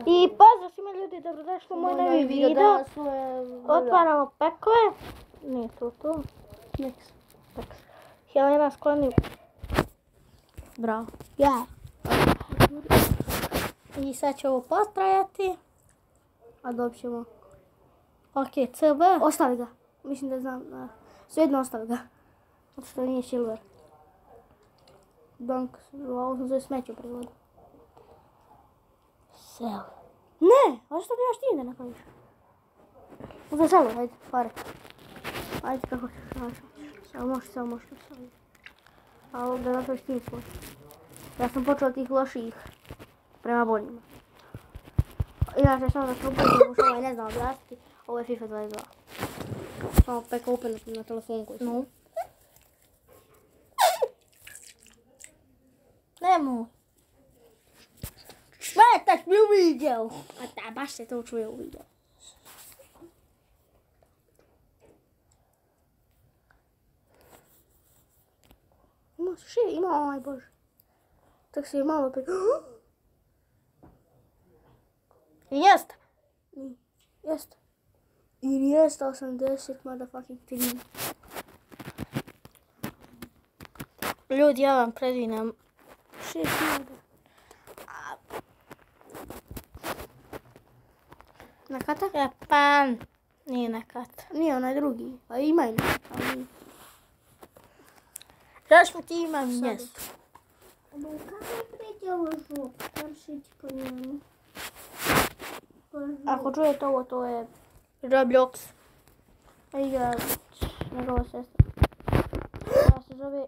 I pozdrav svima ljudi, dobrodošli u moj novi video. Otvaramo pekove. Nije to. Next. Helena skloni. Bravo. Ja. I sad će ovo postrajati. A dobit ćemo. Ok, CB. Ostavi ga. Mislim da znam. Svejedno ostavi ga. Zato što nije silver. Donk. Ovo sam zove smeće u prevodu. Sel. Ne! A što nemaš ti da napraviš? Za selo, hajde, pare. Ajde kako ćeš. Samo možeš. A ovdje napraviš ti svoj. Ja sam počeo tih loših prema boljima. Inače samo da se upođem, pošto ovaj ne znam objasniti, ovo je FIFA 22. Samo peka open na telefonu koji sam. No. Nemoj. Smetaš mi u videu. A da, baš se to čuje u videu. Ima ovaj bože. Tak se je malo opet. Jeste. Jeste. Ili jeste 80 motherfucking 3. Ljudi, ja vam predvinem 6.000. Na kata? Japan. Nije na kat. Nije onaj drugi. A ima i na kata. Zašto ti imam mjesto? Kako pređe ovo žu? Pršić po njemu. Ako čujete ovo, to je Roblox. Igra njegova sestra. Ona se zove...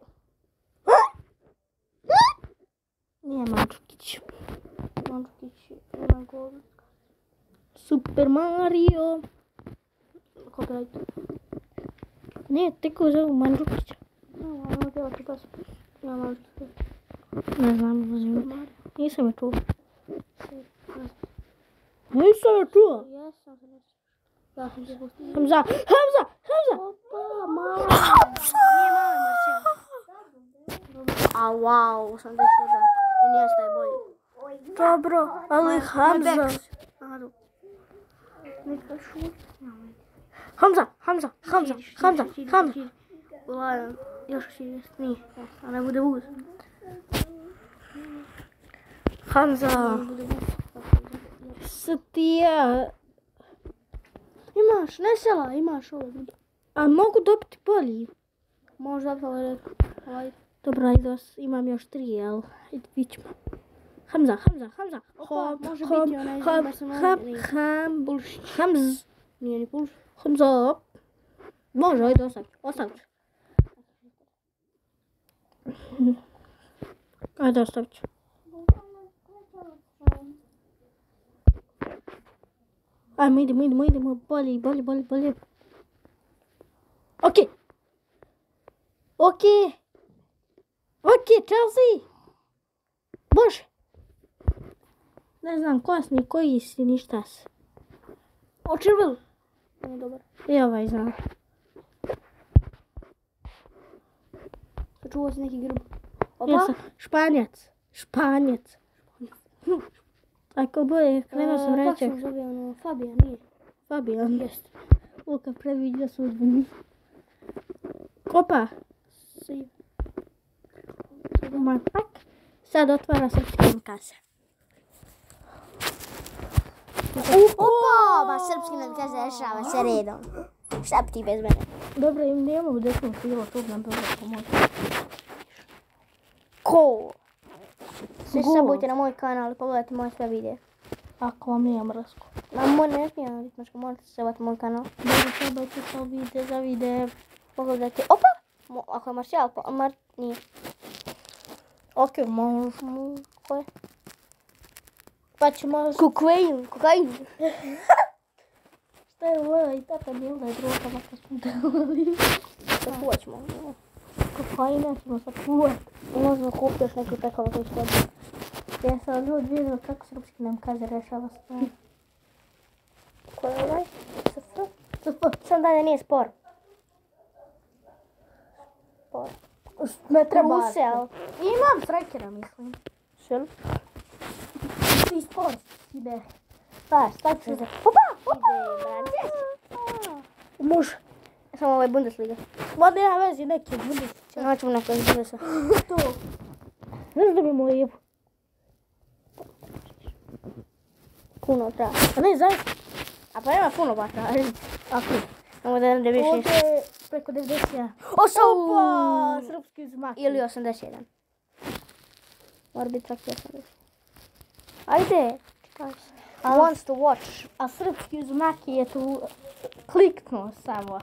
Nije Mandžukić. Mandžukić ima gol. Super Mario. Copyright. Nije, teko zovu Mandžukića. Ono pjeva tu pesmu. Ima Mandžukić. Ne znam, uzim. Nisam je čuo. Nisam je čuo. Jesam se nešto. Ja sam se pustila. Hamza. Opa, mala. Nije mala Marcija. A wow, 81. I nije staje bolji. Dobro, ali Hamza. Neka šut. Hamza. Ladno, još širi. Nije, a ne bude buz. Hamza. Stija. Imaš, ne sela, imaš ovo. A mogu dobiti bolji? Možda bi ovo rekao. Dobro, ajde, imam još 3, jel? Ajde, vidit ćemo. Hamza. Opa, može biti onaj Hamz. Nije ni pulš. Hamza. Može, ajde, ostavit ću. Ajde, ostavit ću. Ajmo, idemo. Bolje. Ok, Chelsea. Bože. Ne znam, koji si, ništa si. Očervel. Nije dobar. I ovaj znam. Čuo si neki grb. Ja sam Španjac. Ako boje, krenuo sam reći. Kako se zove ono? Fabijan, nije. Fabijan. Jest. Luka previđa sudbeni. Opa. Sad otvara srpski kase. Opa! Ba srpski nam kaže rešava se redom. Šta bi ti bez mene? Dobro, im nemamo desnu filo, tu nam dobro pomoći. Ko? Sve sabujte na moj kanal i pogledajte moje sve videe. Ako vam nije mrsko. Na moj ne smijem ritmačko, možete se sabujte moj kanal. Dobro, sabujte za videe. Pogledajte. Opa! Ako je Marcijal, nije. Ok, možemo. Ko je? Pa ćemo... Kokain. Šta je ovo i tata bila je druga, makar smo delali. Sačuvat ćemo. Kokaina ćemo sačuvati. Možemo kupiti još neki pekova koji što odbiti. Ja sam ljudi vidio kako srpski nam kaže rešava stvar. Ko je ovaj? Sam dalje nije spor. Ne treba Rusel. Imam trekera, mislim. Šel? Ti sport. ide. Staj ću. Opa! Muž. Samo ovo je Bundesliga. Ma nema vezi, neki Bundesliga. Naćemo neko iz Bundesa. To. Ne znam da bi mu lijepo. Puno treba. A ne, zaista. A pa nema puno bata. Ako. Samo da ne više. Ovdje je preko 91. Opa! Srpski zmak. Ili 81. Mora biti čak i 80. Ajde. Čekaj se. Wants to watch. A srpski znak je tu kliknuo samo.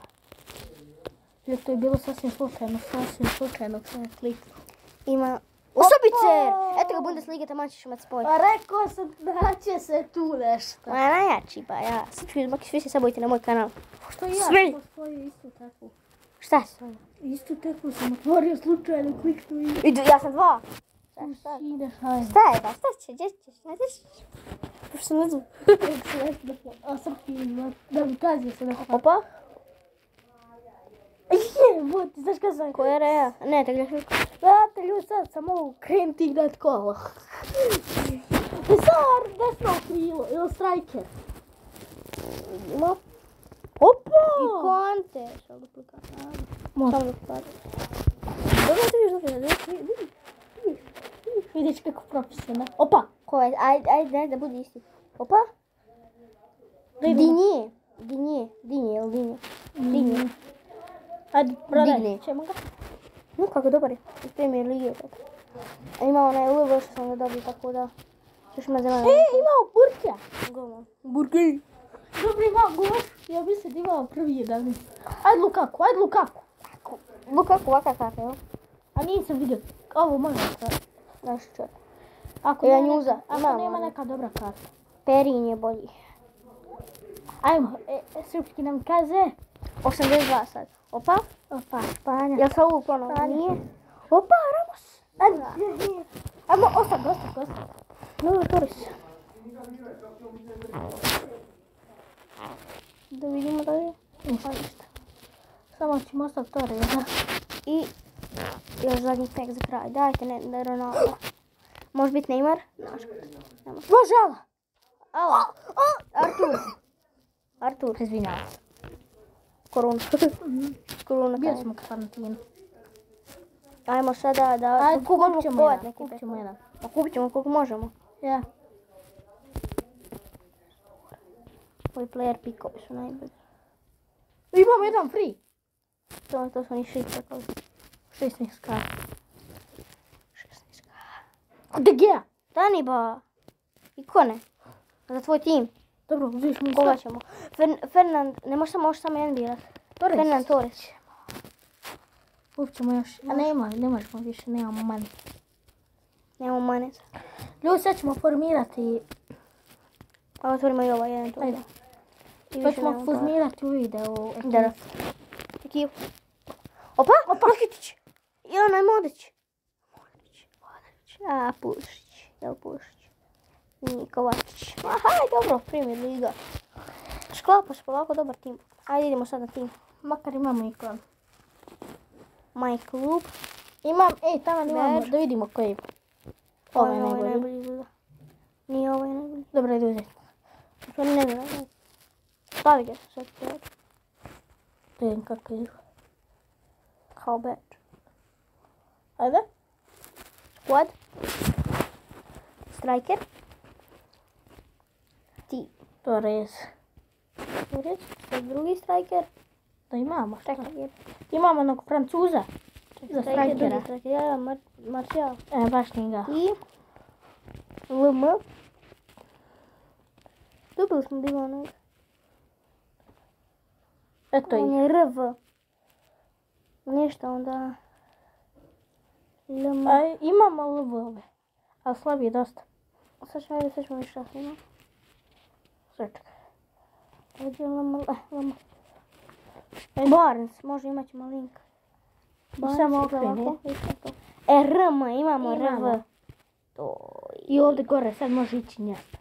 Jer to je bilo sasvim slučajno sam je kliknuo. Ima osobice! Eto ga Bundesliga, tamo ćeš imati spoj. Pa rekao sam da će se tu nešto. Ma najjači pa ja. Srpski zmak, svi se sabojite na moj kanal. Što ja Svi. sam svoju istu takvu. Šta si svoje? Istu takvu sam otvorio slučajno kliknuo i... Ja sam dva. Šta? Ideš, hajde. Šta je da? Šta će? Gdje ćeš? Gdje ćeš? Pošto sam ne znam. A srpski znak, da mi kazi se da... Opa. Ti znaš kada sam... Koja je reja? Ne, te gledaš. Znate ljudi, sad sam mogu krenuti igrat kola. I sad desno krilo, ili striker. Vidimo. Opa! I konte. Šal duplika. Može. Samo duplika. Dobro ti vidiš. Vidiš kako profesionalno. Opa! Ko je? Ajde da bude isti. Opa. Dinje. Ajde, prodaj. Digne. Ćemo ga? No kako dobar je. Iz Premier Lige. A ima onaj ulivo što sam ga dobio, tako da... Još ima zelena. Imao Burkija. Golman. Burkija. Dobro imao gol. Ja mislim da imao prvi 11. Ajde Lukaku. Lukaku ovakva karta, jel? A nisam vidio. Ovo može karta. Znaš čovjek. Ako Ja nema njuza. neka- Ako Imamo, nema ne. neka dobra karta. Perin je bolji. Ajmo, srpski nam kaže. 82 sad. Opa. Opa, Španja. Jel sa ovog ponovno? Španja. Nije. Opa, Ramos. Ajmo, ostav. No, Torres. Da vidimo da je. Ništa. Samo ćemo ostati to reda. I još zadnji tek za kraj. Dajte ne Ronaldo. Može biti Neymar? Može Ala. Alo. Artur. Izvinjavam se. Koruna. Koruna. Bio smo karantinu. Ajmo sada da... Ajde, kupit ćemo jedan. Pa kupit ćemo koliko možemo. Ja. Ovi player pikovi su najbolji. Imamo jedan free. To su oni šit čekali. 16 karta. 16k. De Gea. Dani ba. I ko ne? Za tvoj tim. Dobro, uzviš mi Koga ćemo? Fernand, ne možeš samo jedan birat. Torres. Fernand Torres. Kupit ćemo još. A ne možemo više, nemamo mani. Nemamo maneta. Ljudi, sad ćemo formirati. Pa otvorimo i ovaj jedan tu. Ajde. I To više ćemo nemamo toga. formirati u videu. Da. Ekip. Opa, Rakitić. I onaj Modrić. A, Pušić. Jel Pušić? Nije Kovačić. Aha, dobro, Premier Liga. Šklapaš polako, dobar tim. Ajde, idemo sad na tim. Makar imamo i klan. My klub. Tamo imamo, da vidimo koji. Ovo je najbolji. Izgleda. Nije ovaj najbolji. Dobro, ajde uzeti. To ne znam. Stavi ga se sad tijelo. Da vidim kako je. How bad. Ajde. Squad. Striker. Ti. Torres. Torres. Sad drugi striker. Da imamo, šta? Čekaj. Imamo onog Francuza. Za strikera. Ja, Martial. Baš njega. I LM. Dobili smo bilo onog. Eto On ih. je RV. Ništa onda. LM. Imamo LV-ove. Ali slabije dosta. Sad ćemo više šta imamo. Sve čekaj. Ovdje LM. Barnes, može imat ćemo link. Samo okreni. RM, imamo RV. I ovdje gore sad može ići njesta.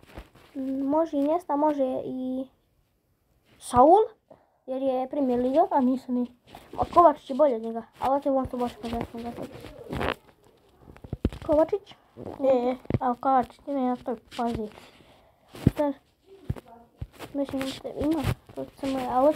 Može i Nesta, može i Saul, jer je Premier Liga. A nisam ni. Kovačić je bolji od njega, ali to je on to baš kažem za to. Kovačić. Ali Kovačić nije na toj poziciji. Znaš, više nema ima, to samo je, a ovo